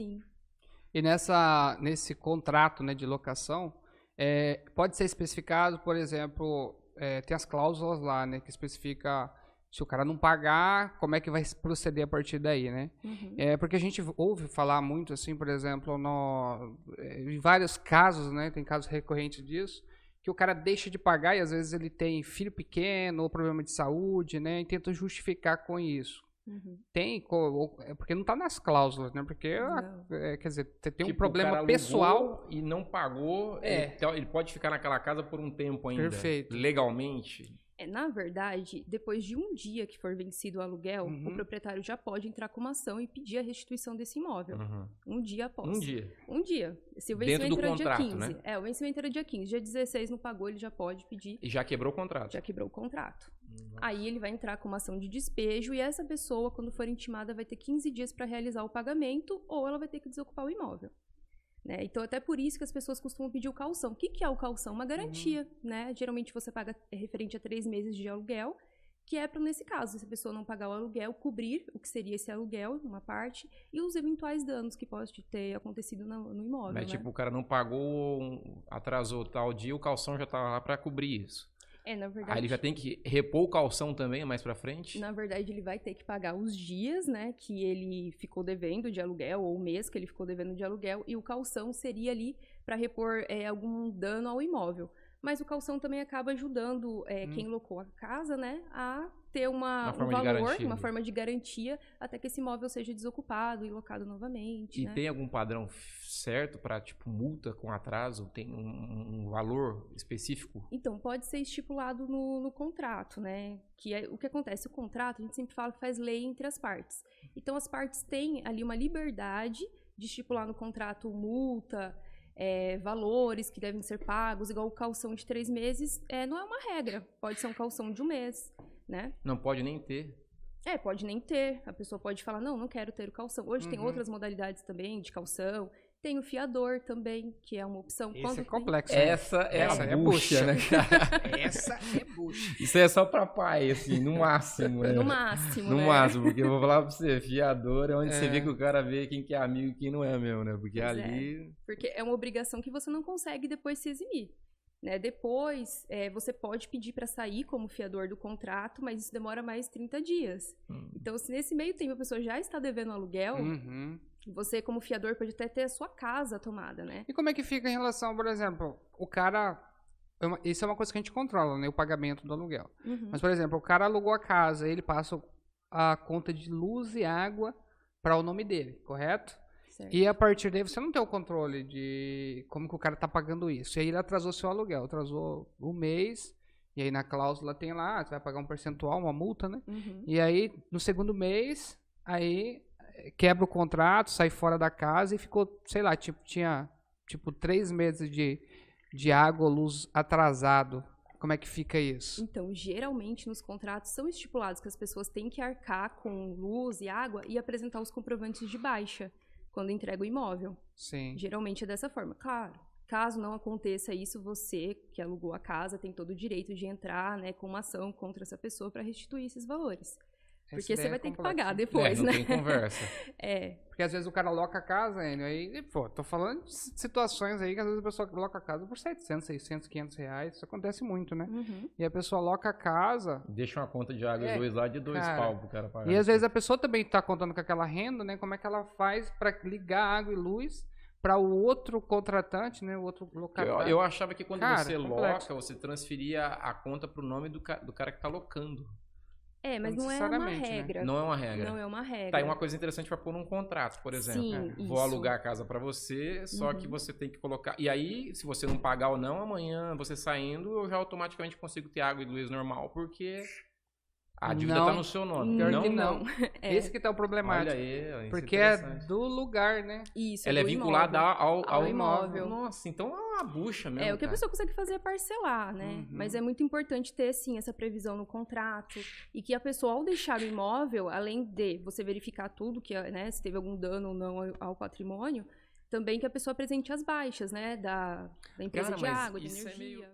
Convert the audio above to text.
Sim. E nesse contrato, né, de locação, pode ser especificado, por exemplo, tem as cláusulas lá, né, que especifica se o cara não pagar, como é que vai proceder a partir daí, né? Uhum. Porque a gente ouve falar muito, assim, por exemplo, em vários casos, né, tem casos recorrentes disso, que o cara deixa de pagar e às vezes ele tem filho pequeno ou problema de saúde, né, e tenta justificar com isso. Uhum. Porque não está nas cláusulas, né? Porque, Não. quer dizer, você tem um Tipo, o cara problema alugou pessoal. e não pagou, ele pode ficar naquela casa por um tempo ainda, Perfeito. legalmente. Na verdade, depois de um dia que for vencido o aluguel, Uhum. o proprietário já pode entrar com uma ação e pedir a restituição desse imóvel. Um dia após. Um dia. Um dia. Se o Dentro vencimento do era contrato, dia 15. né? O vencimento era dia 15. Dia 16 não pagou, ele já pode pedir. E já quebrou o contrato. Já quebrou o contrato. Aí ele vai entrar com uma ação de despejo e essa pessoa, quando for intimada, vai ter 15 dias para realizar o pagamento ou ela vai ter que desocupar o imóvel. Né? Então, até por isso que as pessoas costumam pedir o calção. O que é o calção? Uma garantia, né? Geralmente você paga referente a 3 meses de aluguel, que é para, nesse caso, se a pessoa não pagar o aluguel, cobrir o que seria esse aluguel, uma parte, e os eventuais danos que pode ter acontecido no imóvel. Mas, né? tipo, o cara não pagou, atrasou tal dia, o calção já tá lá para cobrir isso. Na verdade... Aí ele já tem que repor o calção também mais pra frente? Na verdade, ele vai ter que pagar os dias, né, que ele ficou devendo de aluguel, ou o mês que ele ficou devendo de aluguel, e o calção seria ali para repor algum dano ao imóvel. Mas o calção também acaba ajudando quem locou a casa, né, a ter um valor, uma forma de garantia, até que esse imóvel seja desocupado e locado novamente. E né? tem algum padrão certo para, tipo, multa com atraso? Tem um valor específico? Então, pode ser estipulado no contrato, né? O que acontece? O contrato, a gente sempre fala que faz lei entre as partes. Então, as partes têm ali uma liberdade de estipular no contrato multa, valores que devem ser pagos, igual o calção de 3 meses, não é uma regra. Pode ser um calção de 1 mês, né? Não pode nem ter. Pode nem ter. A pessoa pode falar, não quero ter o calção. Hoje tem outras modalidades também de calção. Tem o fiador também, que é uma opção. Esse é complexo. Essa é a bucha, né, cara? Essa é bucha. Isso é só pra pai, assim, no máximo. No máximo, No né? máximo, porque eu vou falar pra você, fiador é onde você vê que o cara vê quem que é amigo e quem não é mesmo, né? Porque Pois ali... Porque é uma obrigação que você não consegue depois se eximir. Né? Depois, você pode pedir para sair como fiador do contrato, mas isso demora mais 30 dias. Então, se nesse meio tempo a pessoa já está devendo aluguel, você, como fiador, pode até ter a sua casa tomada, né? E como é que fica em relação, por exemplo, o cara... Isso é uma coisa que a gente controla, né? O pagamento do aluguel. Mas, por exemplo, o cara alugou a casa, ele passa a conta de luz e água para o nome dele, correto? Certo. E a partir daí você não tem o controle de como que o cara está pagando isso. E aí ele atrasou seu aluguel, atrasou um mês, e aí na cláusula tem lá, você vai pagar um percentual, uma multa, né? E aí no segundo mês, aí quebra o contrato, sai fora da casa e ficou, sei lá, tinha 3 meses de água ou luz atrasado. Como é que fica isso? Então, geralmente nos contratos são estipulados que as pessoas têm que arcar com luz e água e apresentar os comprovantes de baixa quando entrega o imóvel. Sim. Geralmente é dessa forma. Claro, caso não aconteça isso, você que alugou a casa tem todo o direito de entrar, né, com uma ação contra essa pessoa para restituir esses valores. Porque você vai ter que pagar depois, não né? Não tem conversa. Porque às vezes o cara loca a casa, aí, pô, tô falando de situações aí que às vezes a pessoa loca a casa por 700, 600, 500 reais. Isso acontece muito, né? E a pessoa loca a casa... Deixa uma conta de água e luz lá de 2 pau pro cara pagar. E às vezes a pessoa também tá contando com aquela renda, né? Como é que ela faz para ligar água e luz para o outro contratante, né? O outro locatário. Eu achava que quando você complexo. loca, você transferia a conta pro nome do cara que tá locando. Mas não é uma regra. Né? Não é uma regra. Não é uma regra. Tá aí uma coisa interessante para pôr num contrato, por exemplo. Sim, Vou alugar a casa para você, só que você tem que colocar... E aí, se você não pagar ou não, amanhã você saindo, eu já automaticamente consigo ter água e luz normal, porque a dívida tá no seu nome. Pior que não. Esse que tá o problemático. Olha aí, porque é do lugar, né? Isso, ela é vinculada ao imóvel. Nossa, então é uma bucha mesmo. O que a pessoa consegue fazer é parcelar, né? Mas é muito importante ter, sim, essa previsão no contrato. E que a pessoa, ao deixar o imóvel, além de você verificar tudo, que, né, se teve algum dano ou não ao patrimônio, também que a pessoa apresente as baixas, né? Da empresa de água, de energia.